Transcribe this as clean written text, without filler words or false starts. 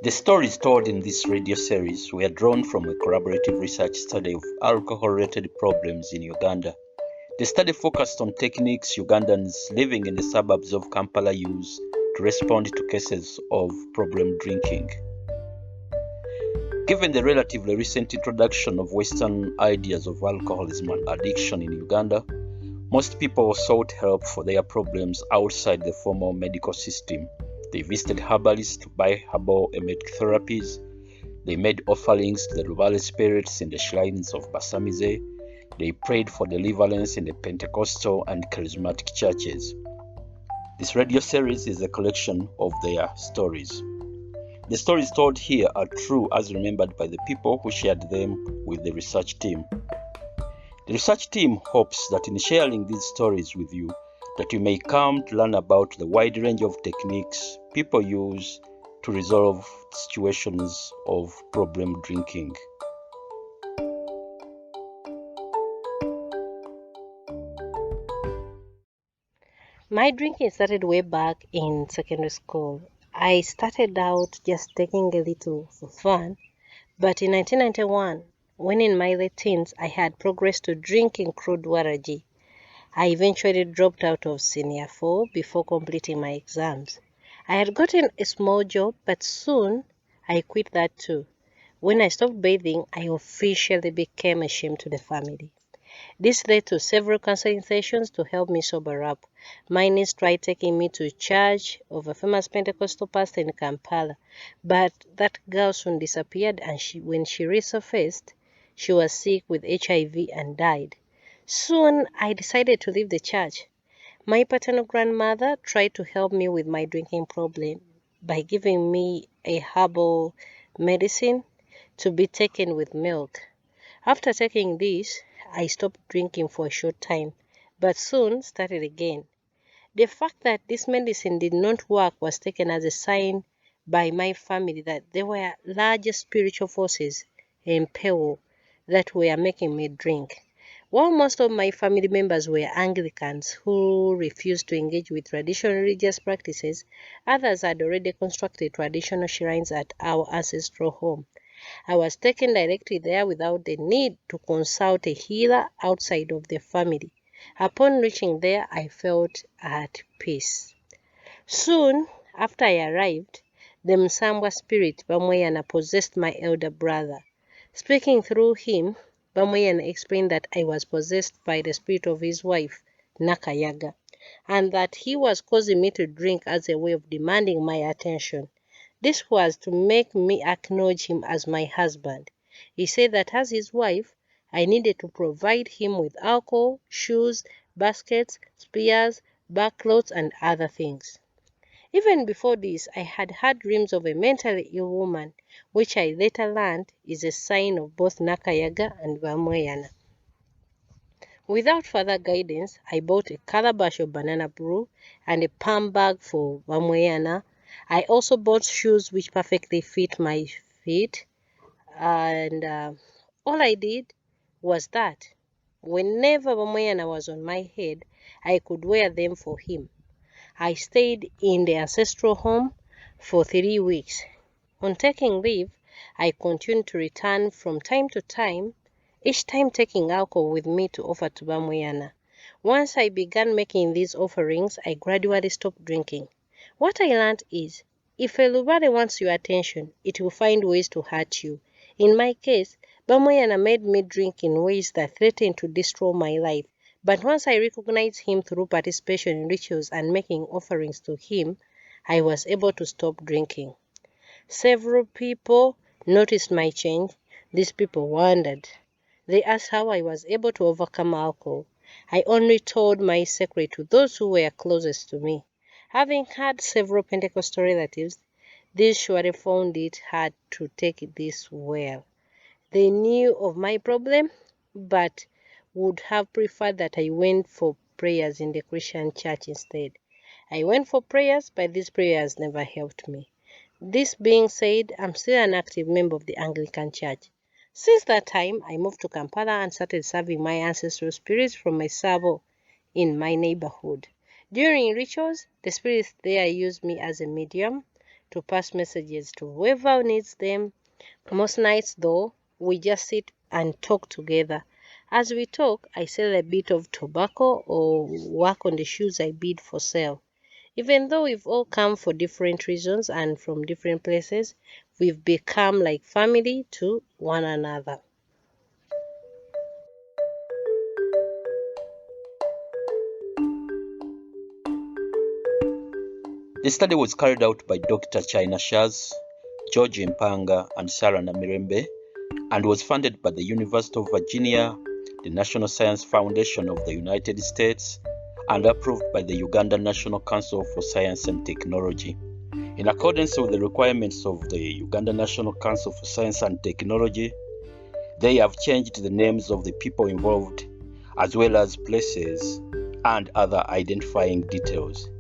The stories told in this radio series were drawn from a collaborative research study of alcohol-related problems in Uganda. The study focused on techniques Ugandans living in the suburbs of Kampala use to respond to cases of problem drinking. Given the relatively recent introduction of Western ideas of alcoholism and addiction in Uganda, most people sought help for their problems outside the formal medical system. They visited herbalists to buy herbal emetic therapies. They made offerings to the Rubale spirits in the shrines of Basamize. They prayed for deliverance in the Pentecostal and Charismatic churches. This radio series is a collection of their stories. The stories told here are true as remembered by the people who shared them with the research team. The research team hopes that in sharing these stories with you, that you may come to learn about the wide range of techniques people use to resolve situations of problem drinking. My drinking started way back in secondary school. I started out just taking a little for fun, but in 1991, when in my late teens, I had progressed to drinking crude waraji. I eventually dropped out of senior 4 before completing my exams. I had gotten a small job, but soon I quit that too. When I stopped bathing, I officially became a shame to the family. This led to several counseling sessions to help me sober up. My niece tried taking me to church of a famous Pentecostal pastor in Kampala, but that girl soon disappeared, and when she resurfaced, she was sick with HIV and died. Soon, I decided to leave the church. My paternal grandmother tried to help me with my drinking problem by giving me a herbal medicine to be taken with milk. After taking this, I stopped drinking for a short time, but soon started again. The fact that this medicine did not work was taken as a sign by my family that there were larger spiritual forces in peril that were making me drink. While most of my family members were Anglicans who refused to engage with traditional religious practices, others had already constructed traditional shrines at our ancestral home. I was taken directly there without the need to consult a healer outside of the family. Upon reaching there, I felt at peace. Soon after I arrived, the Msambwa spirit Bamweyana possessed my elder brother. Speaking through him, Bamweyana explained that I was possessed by the spirit of his wife, Nakayaga, and that he was causing me to drink as a way of demanding my attention. This was to make me acknowledge him as my husband. He said that as his wife, I needed to provide him with alcohol, shoes, baskets, spears, backcloths, and other things. Even before this, I had had dreams of a mentally ill woman, which I later learned is a sign of both Nakayaga and Bamweyana. Without further guidance, I bought a calabash of banana brew and a palm bag for Bamweyana. I also bought shoes which perfectly fit my feet, and all I did was that whenever Bamweyana was on my head, I could wear them for him. I stayed in the ancestral home for 3 weeks. On taking leave, I continued to return from time to time, each time taking alcohol with me to offer to Bamweyana. Once I began making these offerings, I gradually stopped drinking. What I learned is, if a Lubare wants your attention, it will find ways to hurt you. In my case, Bamweyana made me drink in ways that threatened to destroy my life. But once I recognized him through participation in rituals and making offerings to him, I was able to stop drinking. Several people noticed my change. These people wondered. They asked how I was able to overcome alcohol. I only told my secret to those who were closest to me. Having had several Pentecostal relatives, these surely found it hard to take this well. They knew of my problem, but would have preferred that I went for prayers in the Christian church instead. I went for prayers, but these prayers never helped me. This being said, I'm still an active member of the Anglican Church. Since that time, I moved to Kampala and started serving my ancestral spirits from my sabo in my neighborhood. During rituals, the spirits there used me as a medium to pass messages to whoever needs them. Most nights, though, we just sit and talk together. As we talk, I sell a bit of tobacco or work on the shoes I bid for sale. Even though we've all come for different reasons and from different places, we've become like family to one another. The study was carried out by Dr. China Shaz, George Mpanga, and Sarah Namirembe, and was funded by the University of Virginia, the National Science Foundation of the United States, and approved by the Uganda National Council for Science and Technology. In accordance with the requirements of the Uganda National Council for Science and Technology, they have changed the names of the people involved, as well as places and other identifying details.